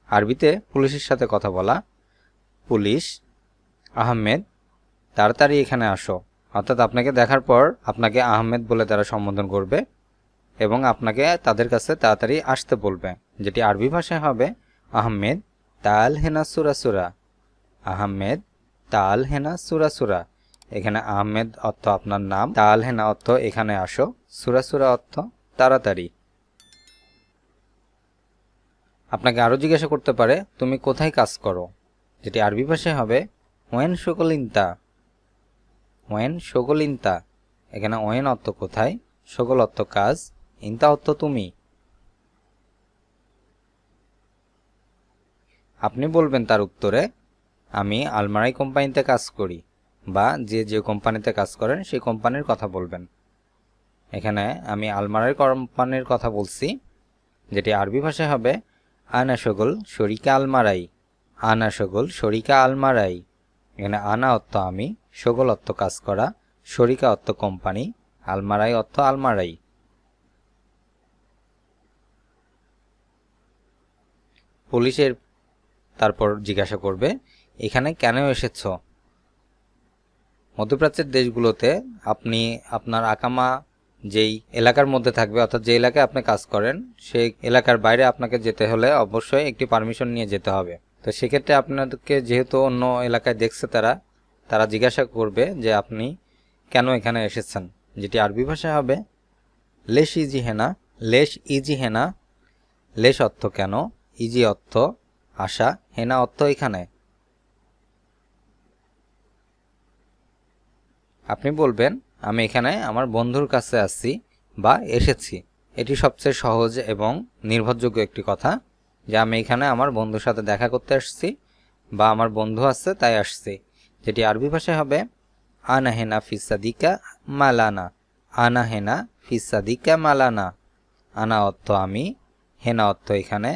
আরবিতে পুলিশের সাথে কথা বলা, পুলিশ, আহমেদ, তাড়াতাড়ি এখানে আসো। অর্থাৎ আপনাকে দেখার পর আপনাকে আহমেদ বলে তারা সম্বোধন করবে এবং আপনাকে তাদের কাছে তাড়াতাড়ি আসতে বলবে, যেটি আরবি ভাষায় হবে আহমেদ তাল হেনা সুরা সুরা। আহমেদ তাল হেনা সুরা সুরা। এখানে আহমেদ অর্থ আপনার নাম, তাল হেনা অর্থ এখানে আসো, সুরা সুরা অর্থ তাড়াতাড়ি। আপনাকে আরও জিজ্ঞাসা করতে পারে তুমি কোথায় কাজ করো, যেটি আরবি ভাষায় হবে ওয়েন শোগলিনতা। ওয়েন শোগলিনতা। এখানে ওয়েন অর্থ কোথায়, শোগল অর্থ কাজ, ইনতা অর্থ তুমি। আপনি বলবেন তার উত্তরে আমি আলমারাই কোম্পানিতে কাজ করি, বা যে কোম্পানিতে কাজ করেন সেই কোম্পানির কথা বলবেন। এখানে আমি আলমারাই কোম্পানির কথা বলছি, যেটি আরবি ভাষায় হবে আনা শগল শরিকা আলমারাই। আনা শগল শরিকা আলমারাই। এখানে আনা অর্থ আমি, শগল অর্থ কাজ করা, শরিকা অর্থ কোম্পানি, আলমারাই অর্থ আলমারাই। পুলিশের তারপর জিজ্ঞাসা করবে এখানে কেন এসেছ। মধ্যপ্রাচ্যের দেশগুলোতে আপনি আপনার আকামা যেই এলাকার মধ্যে থাকবে, অর্থাৎ যে এলাকায় আপনি কাজ করেন সেই এলাকার বাইরে আপনাকে যেতে হলে অবশ্যই একটি পারমিশন নিয়ে যেতে হবে। তো সেক্ষেত্রে আপনাদেরকে যেহেতু অন্য এলাকায় দেখছে তারা জিজ্ঞাসা করবে যে আপনি কেন এখানে এসেছেন, যেটি আরবি ভাষায় হবে লেশ ইজি হেনা। লেশ ইজি হেনা। লেশ অর্থ কেন, ইজি অর্থ আসা, হেনা অর্থ এখানে। আপনি বলবেন আমি এখানে আমার বন্ধুর কাছে আসছি বা এসেছি। এটি সবচেয়ে সহজ এবং নির্ভরযোগ্য একটি কথা, যে আমি এখানে আমার বন্ধুর সাথে দেখা করতে আসছি বা আমার বন্ধু আছে তাই আসছি, যেটি আরবি ভাষায় হবে আনা হেনা ফিসাদিকা মালানা। আনা হেনা ফিসাদিকা মালানা। আনা অর্থ আমি, হেনা অর্থ এখানে,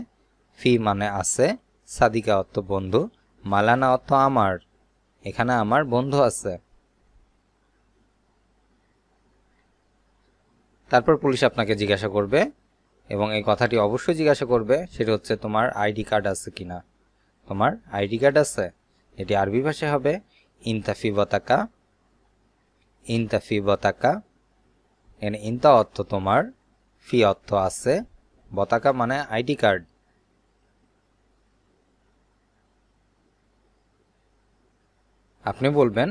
ফি মানে আছে, সাদিকা অর্থ বন্ধু, মালানা অর্থ আমার, এখানে আমার বন্ধু আছে। তারপর পুলিশ আপনাকে জিজ্ঞাসা করবে, এবং এই কথাটি অবশ্যই জিজ্ঞাসা করবে, সেটা হচ্ছে তোমার আইডি কার্ড আছে কিনা। তোমার আইডি কার্ড আছে, এটি আরবি ভাষায় হবে ইনতাফি বতাকা। ইনতাফি বতাকা। এখানে ইনতা অর্থ তোমার, ফি অর্থ আছে, বতাকা মানে আইডি কার্ড। আপনি বলবেন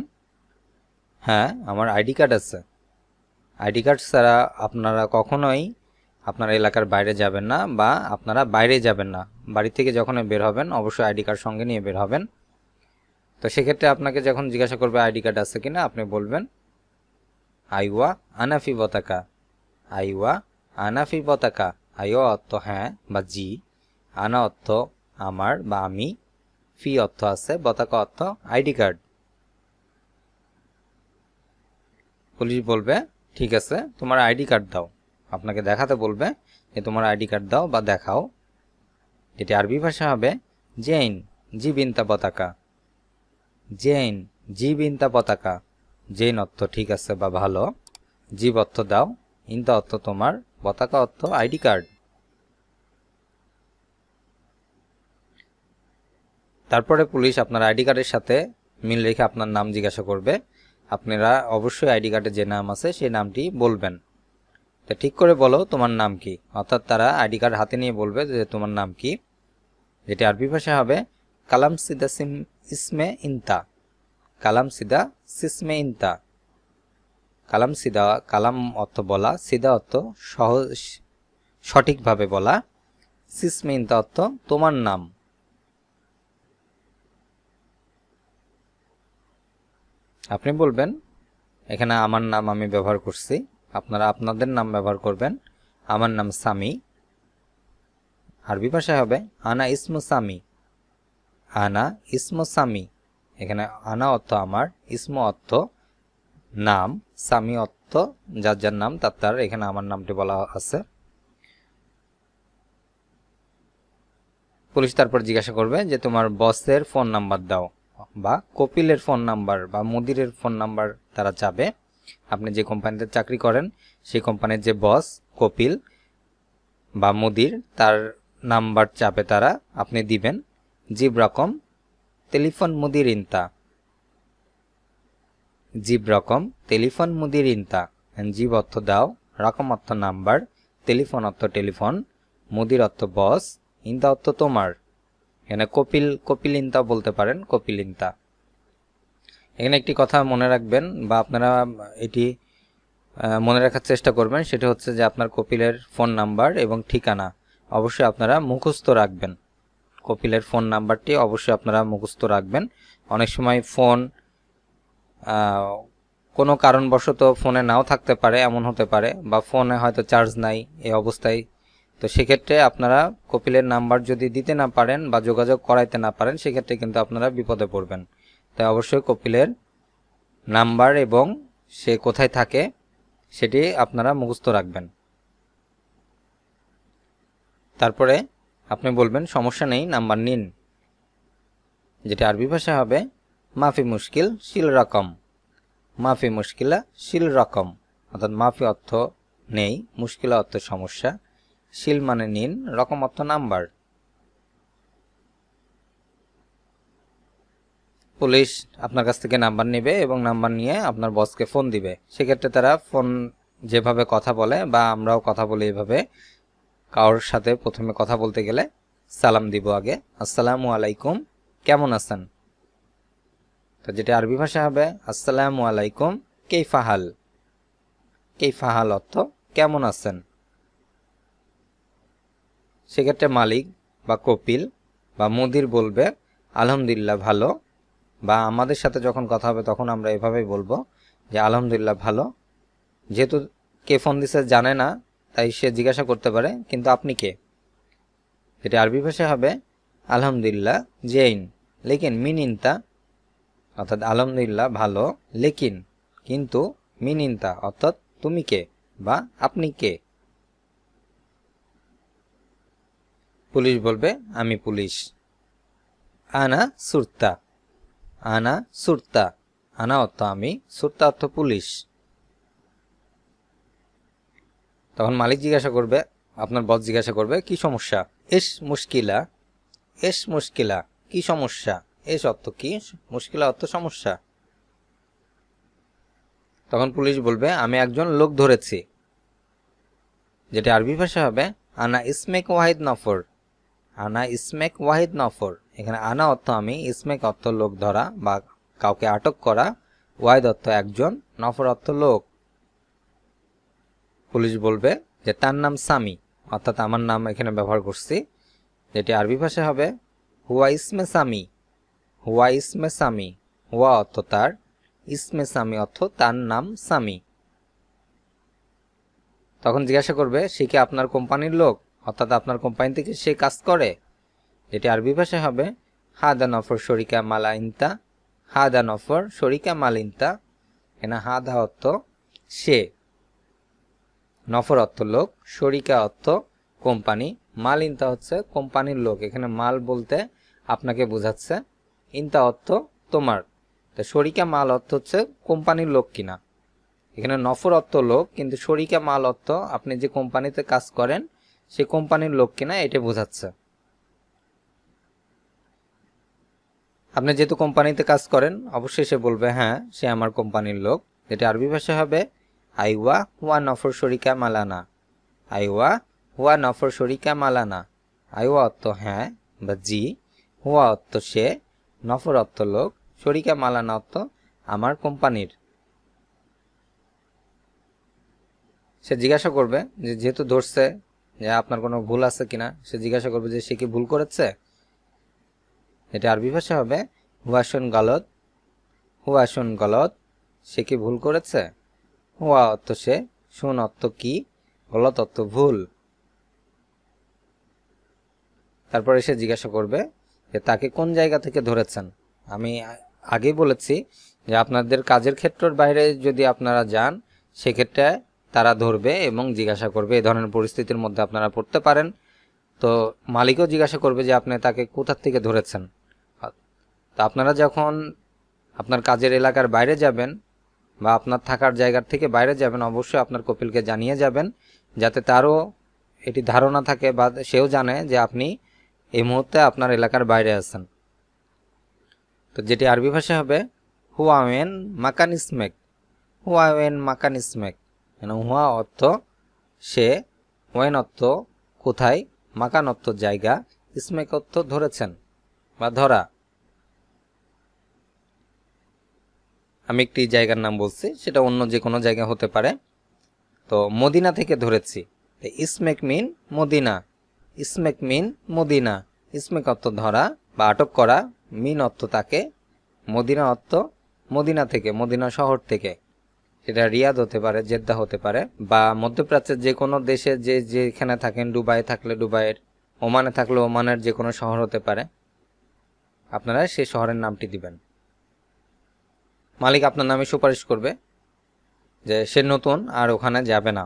হ্যাঁ আমার আইডি কার্ড আছে। আইডি কার্ড ছাড়া আপনারা কখনোই আপনার এলাকার বাইরে যাবেন না, বা আপনারা বাইরে যাবেন না। বাড়ি থেকে যখন বের হবেন অবশ্যই আইডি কার্ড সঙ্গে নিয়ে বের হবেন। তো সেক্ষেত্রে আপনাকে যখন জিজ্ঞাসা করবে আইডি কার্ড আছে কিনা, আপনি বলবেন আইওয়া আনাফি বতাকা। আইওয়া আনাফি বতাকা। আইওয়া অর্থ হ্যাঁ বা জি, আনা অর্থ আমার বা আমি, ফি অর্থ আছে, বতাকা অর্থ আইডি কার্ড। পুলিশ বলবে ঠিক আছে তোমার আইডি কার্ড দাও। আপনাকে দেখাতে বলবে যে তোমার আইডি কার্ড দাও বা দেখাও, যেটি আরবি ভাষা হবে জেইন জি বিনতা পতাকা। জেইন জি বিনতা পতাকা। জেইন অর্থ ঠিক আছে বা ভালো, জীব অর্থ দাও, ইনতা অর্থ তোমার, পতাকা অর্থ আইডি কার্ড। তারপরে পুলিশ আপনার আইডি কার্ডের সাথে মিল রেখে আপনার নাম জিজ্ঞাসা করবে। আপনারা অবশ্যই আইডি কার্ডে যে নাম আছে সেই নামটি বলবেন। তো ঠিক করে বলো তোমার নাম কি, অর্থাৎ তারা আইডি কার্ড হাতে নিয়ে বলবে যে তোমার নাম কি, যেটি আরবি ভাষায় হবে কালাম সিদা ইসমে ইনতা। কালাম সিদা সিসমে ইনতা। কালাম সিদা, কালাম অর্থ বলা, সিদা অর্থ সহজ সঠিকভাবে বলা, সিসমে ইনতা অর্থ তোমার নাম। আপনি বলবেন এখানে আমার নাম আমি ব্যবহার করছি, আপনারা আপনাদের নাম ব্যবহার করবেন। আমার নাম সামি। আরবি ভাষায় হবে আনা ইসমু সামি। আনা ইসমু সামি। এখানে আনা অর্থ আমার, ইসমু অর্থ নাম, সামি অর্থ যার যার নাম তার এখানে আমার নামটি বলা আছে। পুলিশ তারপর জিজ্ঞাসা করবে যে তোমার বসের ফোন নাম্বার দাও, বা কপিলের ফোন নাম্বার বা মুদিরের ফোন নাম্বার তারা চাবে। আপনি যে কোম্পানিতে চাকরি করেন সেই কোম্পানির যে বস, কপিল বা মুদির, তার নাম্বার চাপে তারা আপনি দিবেন জিব রকম টেলিফোন মুদির ইনতা, জিব রকম টেলিফোন মুদির ইনতা। জিব অর্থ দাও, রকম অর্থ নাম্বার, টেলিফোন অর্থ টেলিফোন, মুদির অর্থ বস, ইনতা অর্থ তোমার। এখানে কপিল ইনতা বলতে পারেন, কপিল ইনতা। এখানে একটি কথা মনে রাখবেন বা আপনারা এটি মনে রাখার চেষ্টা করবেন, সেটা হচ্ছে যে আপনার কপিলের ফোন নাম্বার এবং ঠিকানা অবশ্যই আপনারা মুখস্থ রাখবেন। কপিলের ফোন নাম্বারটি অবশ্যই আপনারা মুখস্থ রাখবেন। অনেক সময় ফোন কোনো কারণবশত ফোনে নাও থাকতে পারে, এমন হতে পারে, বা ফোনে হয়তো চার্জ নাই এই অবস্থায়। তো সেক্ষেত্রে আপনারা কপিলের নাম্বার যদি দিতে না পারেন বা যোগাযোগ করাইতে না পারেন, সেক্ষেত্রে কিন্তু আপনারা বিপদে পড়বেন। তাই অবশ্যই কপিলের নাম্বার এবং সে কোথায় থাকে সেটি আপনারা মুখস্থ রাখবেন। তারপরে আপনি বলবেন সমস্যা নেই, নাম্বার নিন, যেটা আরবি ভাষা হবে মাফি মুশকিল শিল রকম। মাফি মুশকিলা শিল রকম, অর্থাৎ মাফি অর্থ নেই, মুশকিলা অর্থ সমস্যা, শিল মানে নিন, রকম অর্থ নাম্বার। পুলিশ আপনার কাছ থেকে নাম্বার নেবে এবং নাম্বার নিয়ে আপনার বসকে ফোন দিবে। সেক্ষেত্রে তারা ফোন যেভাবে কথা বলে বা আমরাও কথা বলি এভাবে, কারোর সাথে প্রথমে কথা বলতে গেলে সালাম দিব আগে, আসসালামু আলাইকুম, কেমন আছেন। তো যেটা আরবি ভাষা হবে আসসালামু আলাইকুম কেইফা হাল। কেইফা হাল অর্থ কেমন আছেন। সেক্ষেত্রে মালিক বা কপিল বা মুদির বলবে আলহামদুলিল্লাহ ভালো, বা আমাদের সাথে যখন কথা হবে তখন আমরা এভাবেই বলবো যে আলহামদুলিল্লাহ ভালো। যেহেতু কে ফোন দিছে জানে না, তাই সে জিজ্ঞাসা করতে পারে কিন্তু আপনি কে। যেটা আরবি ভাষা হবে আলহামদুলিল্লাহ জেইন লেকিন মিন ইনতা, অর্থাৎ আলহামদুলিল্লাহ ভালো, লেকিন কিন্তু, মিন ইনতা অর্থাৎ তুমি কে বা আপনি কে। পুলিশ বলবে আমি পুলিশ। আনা সুরতা, আনা সুরতা, আনা অর্থ আমি, সুরতা অর্থ পুলিশ। তখন মালিক জিজ্ঞাসা করবে, আপনার বস জিজ্ঞাসা করবে কি সমস্যা। এস মুশকিলা, এস মুশকিলা কি সমস্যা। এস অর্থ কি, মুশকিলা অর্থ সমস্যা। তখন পুলিশ বলবে আমি একজন লোক ধরেছি। যেটা আরবি ভাষা হবে আনা ইসমেক ওয়াহিদ নফর। আনা ইসমেক ওয়াহিদ নফর। এখানে আনা অর্থ আমি, ইসমেক অর্থ লোক ধরা বা কাউকে আটক করা, ওয়াহিদ অর্থ একজন, নফর অর্থ লোক। পুলিশ বলবে যে তার নাম সামি, অর্থাৎ আমার নাম এখানে ব্যবহার করছি। যেটি আরবি ভাষা হবে হুয়া ইসমে সামি। হুয়া ইসমে সামি, হুয়া অর্থ তার, ইসমে সামি অর্থ তার নাম সামি। তখন জিজ্ঞাসা করবে সে কি আপনার কোম্পানির লোক, অর্থাৎ আপনার কোম্পানি থেকে সে কাজ করে। যেটি আরবি ভাষা হবে হাদা নফর শরিকা মালা ইনতা। হাদা নফর শরিকা মাল ইনতা। এখানে হাদা অর্থ সে, নফর অর্থ লোক, শরিকা অর্থ কোম্পানি, মাল ইনতা হচ্ছে কোম্পানির লোক। এখানে মাল বলতে আপনাকে বোঝাচ্ছে, ইনতা অর্থ তোমার। তো শরিকা মাল অর্থ হচ্ছে কোম্পানির লোক কিনা। এখানে নফর অর্থ লোক, কিন্তু শরিকা মাল অর্থ আপনি যে কোম্পানিতে কাজ করেন সেই কোম্পানির লোক কিনা এটা বোঝাচ্ছে। আপনি যেহেতু কোম্পানিতে কাজ করেন অবশ্যই সে বলবে হ্যাঁ সে আমার কোম্পানির লোক। যেটা আরবি ভাষা হবে আইওয়া হুয়া নফর শরিকা মালানা। আইওয়া হুয়া নফর শরিকা মালানা। আইওয়া অর্থ হ্যাঁ বা জি, হুয়া অর্থ সে, নফর অর্থ লোক, শরিকা মালানা অর্থ আমার কোম্পানির। সে জিজ্ঞাসা করবে যে যেহেতু ধরছে যে আপনার কোনো ভুল আছে কিনা, সে জিজ্ঞাসা করবে যে সে কি ভুল করেছে। এটা আরবি ভাষা হবে হুয়াশুন গলত। হুয়াশুন গলত, সে কি ভুল করেছে। হুয়া অর্থ সে, শুন অর্থ কি, গলত অর্থ ভুল। তারপরে সে জিজ্ঞাসা করবে যে তাকে কোন জায়গা থেকে ধরেছেন। আমি আগেই বলেছি যে আপনাদের কাজের ক্ষেত্রের বাইরে যদি আপনারা যান সেক্ষেত্রে তারা ধরবে এবং জিজ্ঞাসা করবে। এই ধরনের পরিস্থিতির মধ্যে আপনারা পড়তে পারেন। তো মালিকও জিজ্ঞাসা করবে যে আপনি তাকে কোথা থেকে ধরেছেন। তা আপনারা যখন আপনার কাজের এলাকার বাইরে যাবেন বা আপনার থাকার জায়গার থেকে বাইরে যাবেন অবশ্যই আপনার কপিলকে জানিয়ে যাবেন, যাতে তারও এটি ধারণা থাকে বা সেও জানে যে আপনি এই মুহূর্তে আপনার এলাকার বাইরে আছেন। তো যেটি আরবি ভাষায় হবে হুয়া ওয়েন মাকান ইসমেক, হুয়া ওয়েন মাকান ইসমেক। হুয়া অর্থ সে, ওয়েন অর্থ কোথায়, মাকান অর্থ জায়গা, ইসমেক অর্থ ধরেছেন বা ধরা। আমি একটি জায়গার নাম বলছি, সেটা অন্য যে কোনো জায়গা হতে পারে। তো মদিনা থেকে ধরেছি, ইসমেক মিন মদিনা, ইসমেক মিন মদিনা। ইসমেক অর্থ ধরা বা আটক করা, মিন অর্থ তাকে, মদিনা অর্থ মদিনা থেকে, মদিনা শহর থেকে। সেটা রিয়াদ হতে পারে, জেদ্দা হতে পারে, বা মধ্যপ্রাচ্যের যে কোনো দেশে যে যেখানে থাকেন, দুবাই থাকলে দুবাইয়ের, ওমানে থাকলে ওমানের যে কোনো শহর হতে পারে, আপনারা সেই শহরের নামটি দিবেন। মালিক আপনার নামে সুপারিশ করবে যে সে নতুন আর ওখানে যাবে না,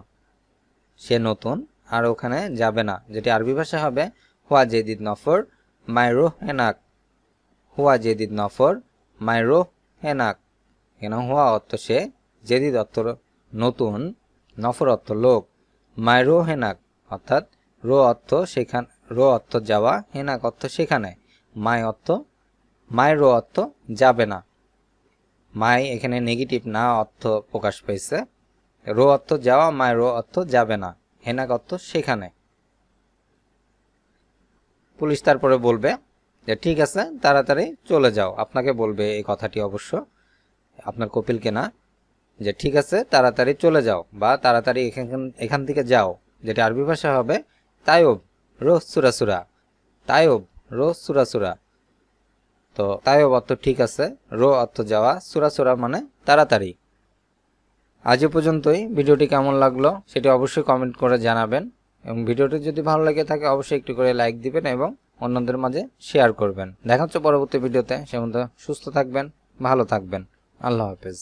সে নতুন আর ওখানে যাবে না। যেটি আরবি ভাষা হবে হুয়া জেদিদ নফর মাইরো হেনাক, হুয়া জেদিদ নফর মাইরো হেনাক। কেন হুয়া অর্থ সে, জেদিদ অর্থ নতুন, নফর অর্থ লোক, মাইরো হেনাক অর্থাৎ রো অর্থ সেখানে, রো অর্থ যাওয়া, হেনাক অর্থ সেখানে, মাইরো অর্থ যাবে না। মাই এখানে নেগেটিভ না অর্থ প্রকাশ পেয়েছে। রো অর্থ যাওয়া, মাইরো অর্থ যাবে না, হেনাক অর্থ সেখানে। পুলিশ তারপরে বলবে যে ঠিক আছে তাড়াতাড়ি চলে যাও। আপনাকে বলবে এই কথাটি অবশ্য, আপনার কপিলকে না, যে ঠিক আছে তাড়াতাড়ি চলে যাও বা তাড়াতাড়ি এখান থেকে যাও। যেটা আরবি ভাষা হবে তায়ব রো সুরাসুরা, তায়ব রো সুরাসুরা। তো তায়ব অর্থ ঠিক আছে, রো অর্থ যাওয়া, সুরাসুরা মানে তাড়াতাড়ি। আজ এ পর্যন্তই। ভিডিওটি কেমন লাগলো সেটি অবশ্যই কমেন্ট করে জানাবেন, এবং ভিডিওটি যদি ভালো লাগে থাকে অবশ্যই একটু করে লাইক দিবেন এবং অন্যদের মাঝে শেয়ার করবেন। দেখা হচ্ছে পরবর্তী ভিডিওতে। সে পর্যন্ত সুস্থ থাকবেন, ভালো থাকবেন। আল্লাহ হাফেজ।